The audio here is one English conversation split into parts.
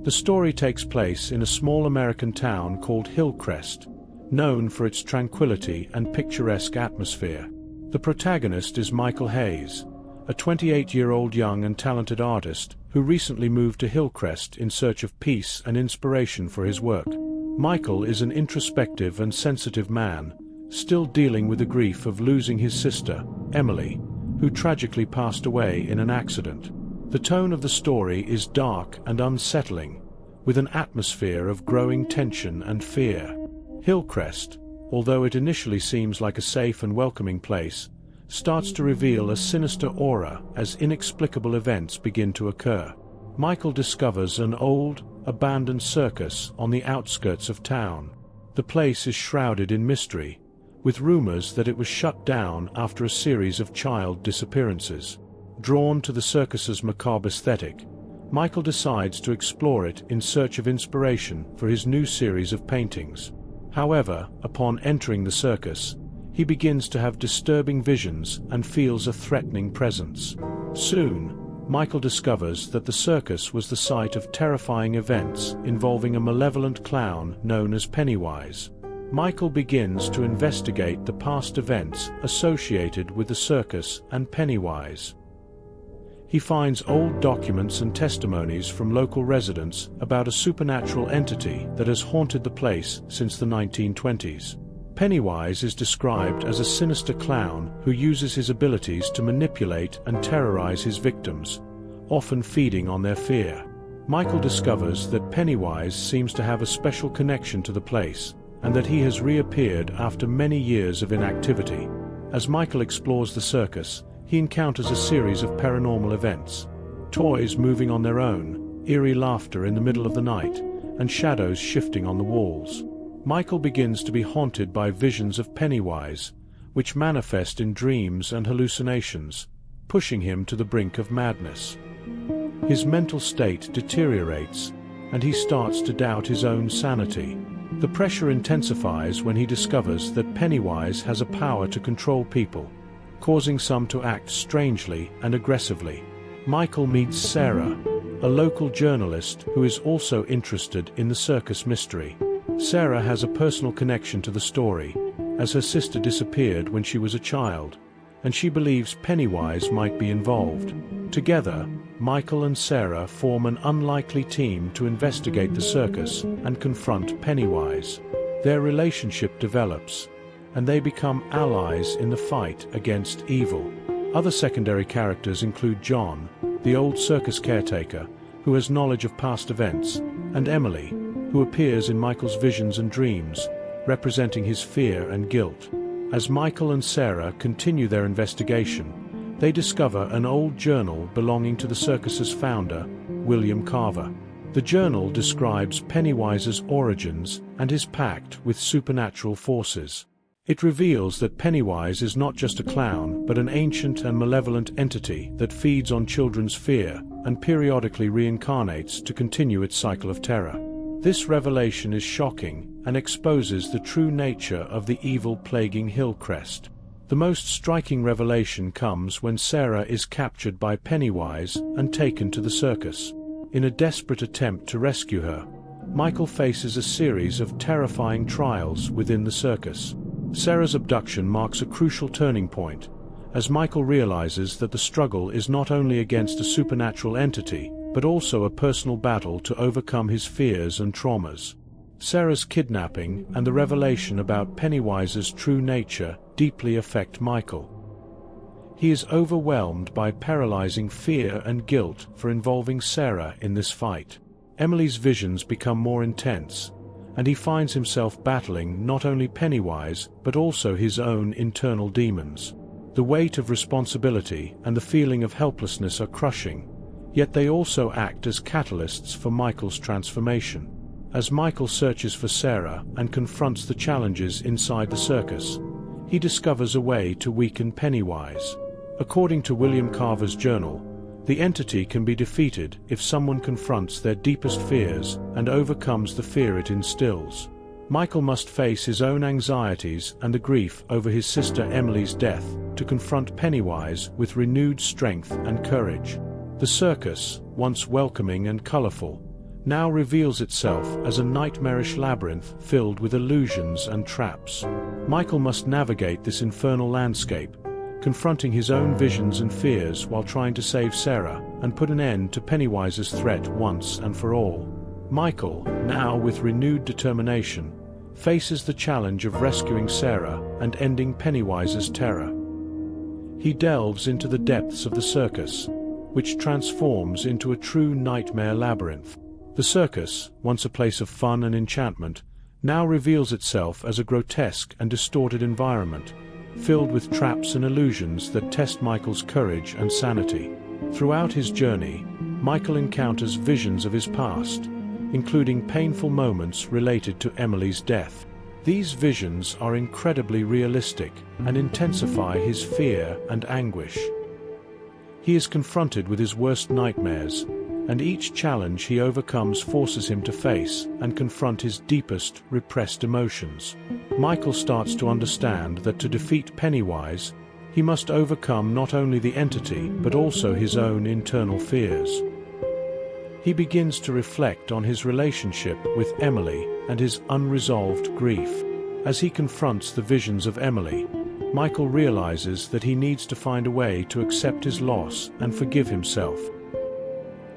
The story takes place in a small American town called Hillcrest, known for its tranquility and picturesque atmosphere. The protagonist is Michael Hayes, a 28-year-old young and talented artist who recently moved to Hillcrest in search of peace and inspiration for his work. Michael is an introspective and sensitive man, still dealing with the grief of losing his sister, Emily, who tragically passed away in an accident. The tone of the story is dark and unsettling, with an atmosphere of growing tension and fear. Hillcrest, although it initially seems like a safe and welcoming place, starts to reveal a sinister aura as inexplicable events begin to occur. Michael discovers an old, abandoned circus on the outskirts of town. The place is shrouded in mystery, with rumors that it was shut down after a series of child disappearances. Drawn to the circus's macabre aesthetic, Michael decides to explore it in search of inspiration for his new series of paintings. However, upon entering the circus, he begins to have disturbing visions and feels a threatening presence. Soon, Michael discovers that the circus was the site of terrifying events involving a malevolent clown known as Pennywise. Michael begins to investigate the past events associated with the circus and Pennywise. He finds old documents and testimonies from local residents about a supernatural entity that has haunted the place since the 1920s. Pennywise is described as a sinister clown who uses his abilities to manipulate and terrorize his victims, often feeding on their fear. Michael discovers that Pennywise seems to have a special connection to the place, and that he has reappeared after many years of inactivity. As Michael explores the circus, he encounters a series of paranormal events. Toys moving on their own, eerie laughter in the middle of the night, and shadows shifting on the walls. Michael begins to be haunted by visions of Pennywise, which manifest in dreams and hallucinations, pushing him to the brink of madness. His mental state deteriorates, and he starts to doubt his own sanity. The pressure intensifies when he discovers that Pennywise has a power to control people, causing some to act strangely and aggressively. Michael meets Sarah, a local journalist who is also interested in the circus mystery. Sarah has a personal connection to the story, as her sister disappeared when she was a child, and she believes Pennywise might be involved. Together, Michael and Sarah form an unlikely team to investigate the circus and confront Pennywise. Their relationship develops, and they become allies in the fight against evil. Other secondary characters include John, the old circus caretaker, who has knowledge of past events, and Emily, who appears in Michael's visions and dreams, representing his fear and guilt. As Michael and Sarah continue their investigation, they discover an old journal belonging to the circus's founder, William Carver. The journal describes Pennywise's origins and his pact with supernatural forces. It reveals that Pennywise is not just a clown, but an ancient and malevolent entity that feeds on children's fear and periodically reincarnates to continue its cycle of terror. This revelation is shocking and exposes the true nature of the evil plaguing Hillcrest. The most striking revelation comes when Sarah is captured by Pennywise and taken to the circus. In a desperate attempt to rescue her, Michael faces a series of terrifying trials within the circus. Sarah's abduction marks a crucial turning point, as Michael realizes that the struggle is not only against a supernatural entity, but also a personal battle to overcome his fears and traumas. Sarah's kidnapping and the revelation about Pennywise's true nature deeply affect Michael. He is overwhelmed by paralyzing fear and guilt for involving Sarah in this fight. Emily's visions become more intense, and he finds himself battling not only Pennywise but also his own internal demons. The weight of responsibility and the feeling of helplessness are crushing, yet they also act as catalysts for Michael's transformation. As Michael searches for Sarah and confronts the challenges inside the circus, he discovers a way to weaken Pennywise. According to William Carver's journal, the entity can be defeated if someone confronts their deepest fears and overcomes the fear it instills. Michael must face his own anxieties and the grief over his sister Emily's death to confront Pennywise with renewed strength and courage. The circus, once welcoming and colorful, now reveals itself as a nightmarish labyrinth filled with illusions and traps. Michael must navigate this infernal landscape, confronting his own visions and fears while trying to save Sarah and put an end to Pennywise's threat once and for all. Michael, now with renewed determination, faces the challenge of rescuing Sarah and ending Pennywise's terror. He delves into the depths of the circus, which transforms into a true nightmare labyrinth. The circus, once a place of fun and enchantment, now reveals itself as a grotesque and distorted environment, filled with traps and illusions that test Michael's courage and sanity. Throughout his journey, Michael encounters visions of his past, including painful moments related to Emily's death. These visions are incredibly realistic and intensify his fear and anguish. He is confronted with his worst nightmares, and each challenge he overcomes forces him to face and confront his deepest, repressed emotions. Michael starts to understand that to defeat Pennywise, he must overcome not only the entity but also his own internal fears. He begins to reflect on his relationship with Emily and his unresolved grief. As he confronts the visions of Emily, Michael realizes that he needs to find a way to accept his loss and forgive himself.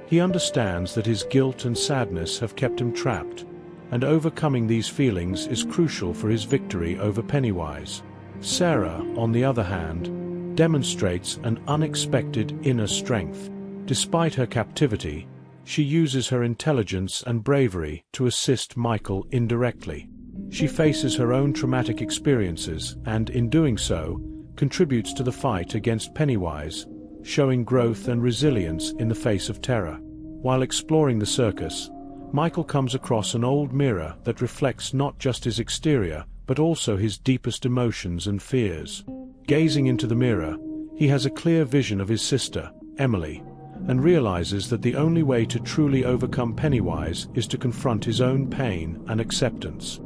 He understands that his guilt and sadness have kept him trapped, and overcoming these feelings is crucial for his victory over Pennywise. Sarah, on the other hand, demonstrates an unexpected inner strength. Despite her captivity, she uses her intelligence and bravery to assist Michael indirectly. She faces her own traumatic experiences and, in doing so, contributes to the fight against Pennywise, showing growth and resilience in the face of terror. While exploring the circus, Michael comes across an old mirror that reflects not just his exterior, but also his deepest emotions and fears. Gazing into the mirror, he has a clear vision of his sister, Emily, and realizes that the only way to truly overcome Pennywise is to confront his own pain and acceptance.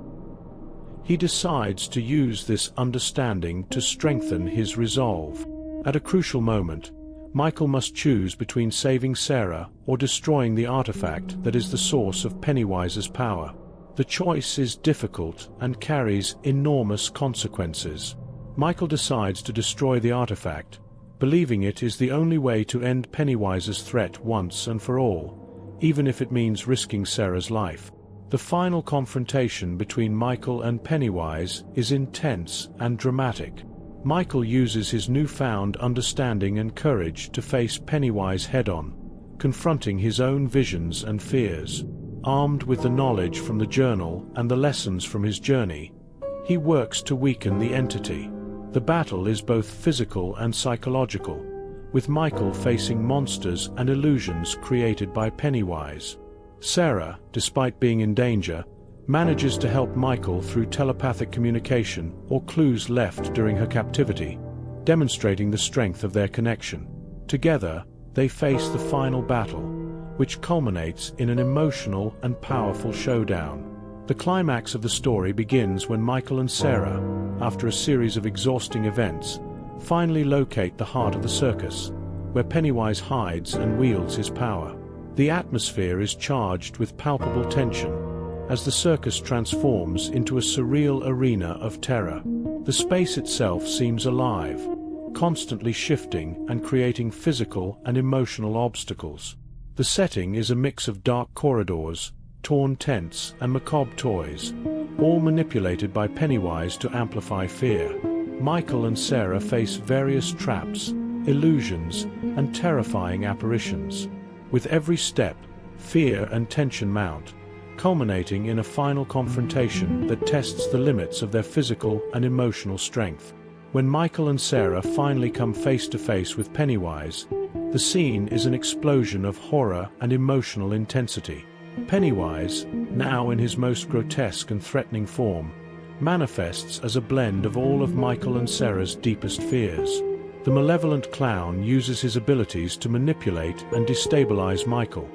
He decides to use this understanding to strengthen his resolve. At a crucial moment, Michael must choose between saving Sarah or destroying the artifact that is the source of Pennywise's power. The choice is difficult and carries enormous consequences. Michael decides to destroy the artifact, believing it is the only way to end Pennywise's threat once and for all, even if it means risking Sarah's life. The final confrontation between Michael and Pennywise is intense and dramatic. Michael uses his newfound understanding and courage to face Pennywise head-on, confronting his own visions and fears. Armed with the knowledge from the journal and the lessons from his journey, he works to weaken the entity. The battle is both physical and psychological, with Michael facing monsters and illusions created by Pennywise. Sarah, despite being in danger, manages to help Michael through telepathic communication or clues left during her captivity, demonstrating the strength of their connection. Together, they face the final battle, which culminates in an emotional and powerful showdown. The climax of the story begins when Michael and Sarah, after a series of exhausting events, finally locate the heart of the circus, where Pennywise hides and wields his power. The atmosphere is charged with palpable tension, as the circus transforms into a surreal arena of terror. The space itself seems alive, constantly shifting and creating physical and emotional obstacles. The setting is a mix of dark corridors, torn tents, and macabre toys, all manipulated by Pennywise to amplify fear. Michael and Sarah face various traps, illusions, and terrifying apparitions. With every step, fear and tension mount, culminating in a final confrontation that tests the limits of their physical and emotional strength. When Michael and Sarah finally come face to face with Pennywise, the scene is an explosion of horror and emotional intensity. Pennywise, now in his most grotesque and threatening form, manifests as a blend of all of Michael and Sarah's deepest fears. The malevolent clown uses his abilities to manipulate and destabilize Michael,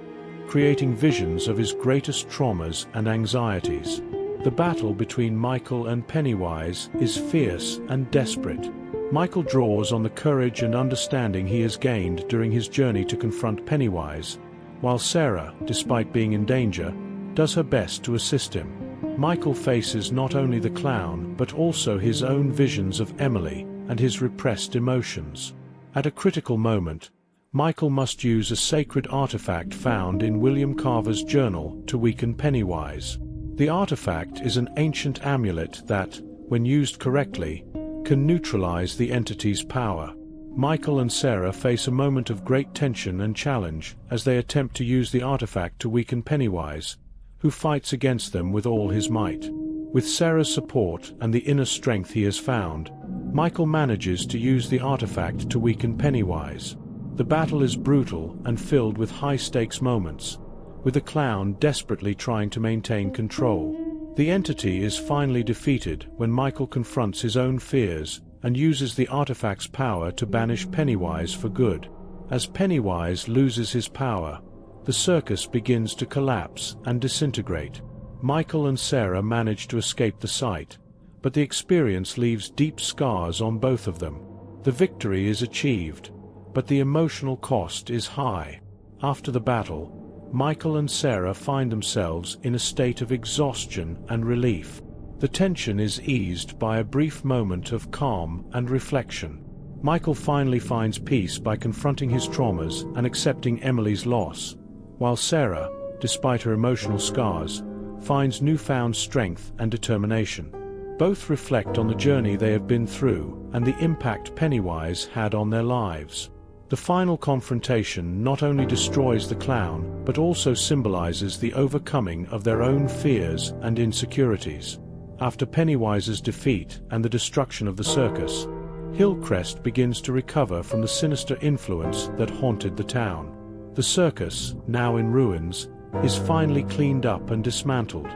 creating visions of his greatest traumas and anxieties. The battle between Michael and Pennywise is fierce and desperate, Michael draws on the courage and understanding he has gained during his journey to confront Pennywise, while Sarah, despite being in danger, does her best to assist him. Michael faces not only the clown but also his own visions of Emily and his repressed emotions. At a critical moment, Michael must use a sacred artifact found in William Carver's journal to weaken Pennywise. The artifact is an ancient amulet that, when used correctly, can neutralize the entity's power. Michael and Sarah face a moment of great tension and challenge as they attempt to use the artifact to weaken Pennywise, who fights against them with all his might. With Sarah's support and the inner strength he has found, Michael manages to use the artifact to weaken Pennywise. The battle is brutal and filled with high-stakes moments, with the clown desperately trying to maintain control. The entity is finally defeated when Michael confronts his own fears and uses the artifact's power to banish Pennywise for good. As Pennywise loses his power, the circus begins to collapse and disintegrate. Michael and Sarah manage to escape the site, but the experience leaves deep scars on both of them. The victory is achieved, but the emotional cost is high. After the battle, Michael and Sarah find themselves in a state of exhaustion and relief. The tension is eased by a brief moment of calm and reflection. Michael finally finds peace by confronting his traumas and accepting Emily's loss, while Sarah, despite her emotional scars, finds newfound strength and determination. Both reflect on the journey they have been through and the impact Pennywise had on their lives. The final confrontation not only destroys the clown but also symbolizes the overcoming of their own fears and insecurities. After Pennywise's defeat and the destruction of the circus, Hillcrest begins to recover from the sinister influence that haunted the town. The circus, now in ruins, is finally cleaned up and dismantled,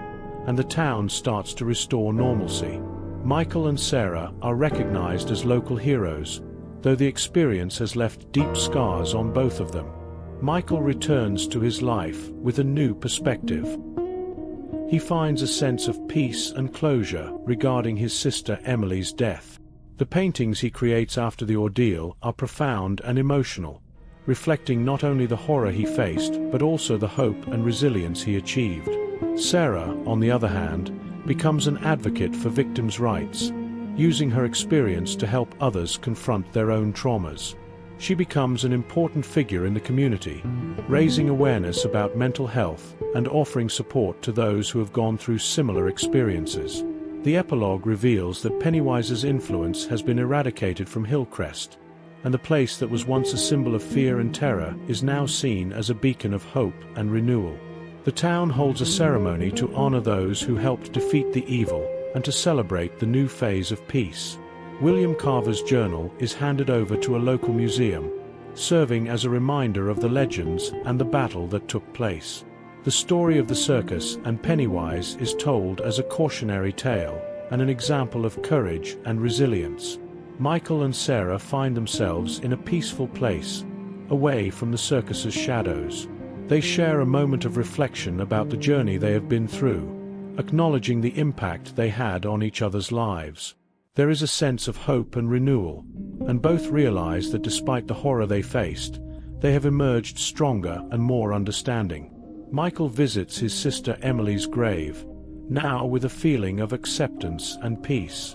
and the town starts to restore normalcy. Michael and Sarah are recognized as local heroes, though the experience has left deep scars on both of them. Michael returns to his life with a new perspective. He finds a sense of peace and closure regarding his sister Emily's death. The paintings he creates after the ordeal are profound and emotional, reflecting not only the horror he faced but also the hope and resilience he achieved. Sarah, on the other hand, becomes an advocate for victims' rights, using her experience to help others confront their own traumas. She becomes an important figure in the community, raising awareness about mental health and offering support to those who have gone through similar experiences. The epilogue reveals that Pennywise's influence has been eradicated from Hillcrest, and the place that was once a symbol of fear and terror is now seen as a beacon of hope and renewal. The town holds a ceremony to honor those who helped defeat the evil and to celebrate the new phase of peace. William Carver's journal is handed over to a local museum, serving as a reminder of the legends and the battle that took place. The story of the circus and Pennywise is told as a cautionary tale and an example of courage and resilience. Michael and Sarah find themselves in a peaceful place, away from the circus's shadows. They share a moment of reflection about the journey they have been through, acknowledging the impact they had on each other's lives. There is a sense of hope and renewal, and both realize that despite the horror they faced, they have emerged stronger and more understanding. Michael visits his sister Emily's grave, now with a feeling of acceptance and peace.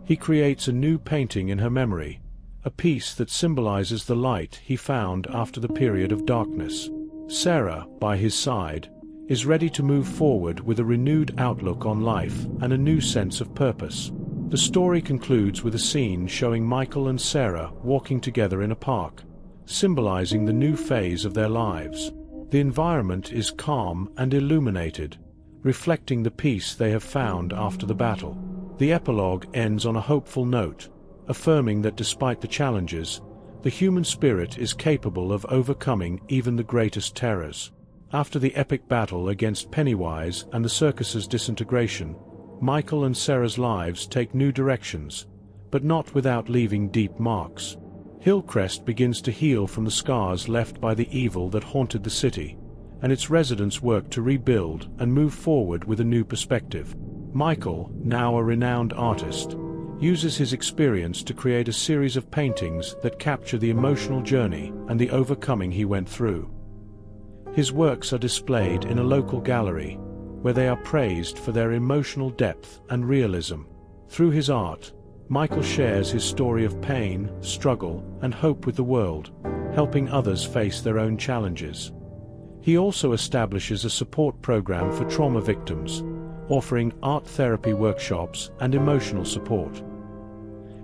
He creates a new painting in her memory, a piece that symbolizes the light he found after the period of darkness. Sarah, by his side, is ready to move forward with a renewed outlook on life and a new sense of purpose. The story concludes with a scene showing Michael and Sarah walking together in a park, symbolizing the new phase of their lives. The environment is calm and illuminated, reflecting the peace they have found after the battle. The epilogue ends on a hopeful note, affirming that despite the challenges, the human spirit is capable of overcoming even the greatest terrors. After the epic battle against Pennywise and the circus's disintegration, Michael and Sarah's lives take new directions, but not without leaving deep marks. Hillcrest begins to heal from the scars left by the evil that haunted the city, and its residents work to rebuild and move forward with a new perspective. Michael, now a renowned artist, uses his experience to create a series of paintings that capture the emotional journey and the overcoming he went through. His works are displayed in a local gallery, where they are praised for their emotional depth and realism. Through his art, Michael shares his story of pain, struggle, and hope with the world, helping others face their own challenges. He also establishes a support program for trauma victims, offering art therapy workshops and emotional support.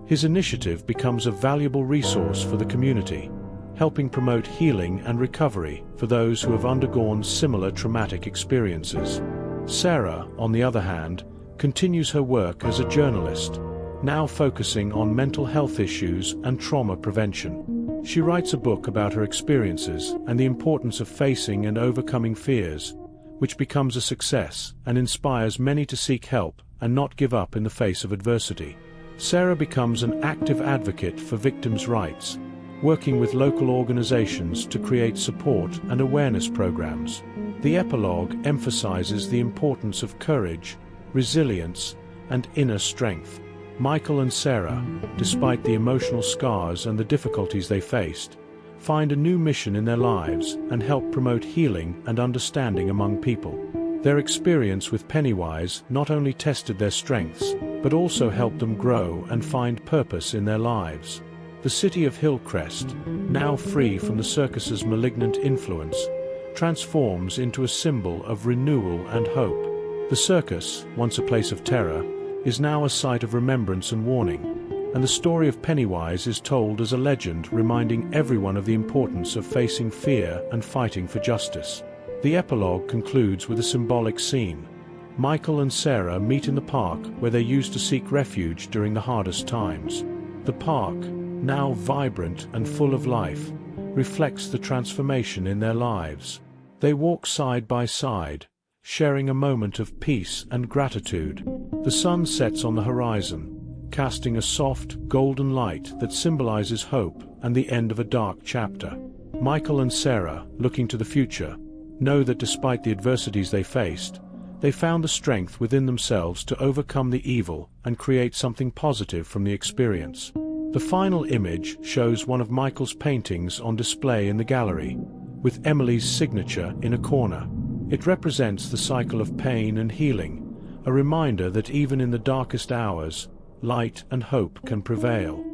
His initiative becomes a valuable resource for the community, helping promote healing and recovery for those who have undergone similar traumatic experiences. Sarah, on the other hand, continues her work as a journalist, now focusing on mental health issues and trauma prevention. She writes a book about her experiences and the importance of facing and overcoming fears, which becomes a success and inspires many to seek help and not give up in the face of adversity. Sarah becomes an active advocate for victims' rights, working with local organizations to create support and awareness programs. The epilogue emphasizes the importance of courage, resilience, and inner strength. Michael and Sarah, despite the emotional scars and the difficulties they faced, find a new mission in their lives and help promote healing and understanding among people. Their experience with Pennywise not only tested their strengths, but also helped them grow and find purpose in their lives. The city of Hillcrest, now free from the circus's malignant influence, transforms into a symbol of renewal and hope. The circus, once a place of terror, is now a site of remembrance and warning, and the story of Pennywise is told as a legend reminding everyone of the importance of facing fear and fighting for justice. The epilogue concludes with a symbolic scene. Michael and Sarah meet in the park where they used to seek refuge during the hardest times. The park, now vibrant and full of life, reflects the transformation in their lives. They walk side by side, sharing a moment of peace and gratitude. The sun sets on the horizon, casting a soft, golden light that symbolizes hope and the end of a dark chapter. Michael and Sarah, looking to the future, know that despite the adversities they faced, they found the strength within themselves to overcome the evil and create something positive from the experience. The final image shows one of Michael's paintings on display in the gallery, with Emily's signature in a corner. It represents the cycle of pain and healing, a reminder that even in the darkest hours, light and hope can prevail.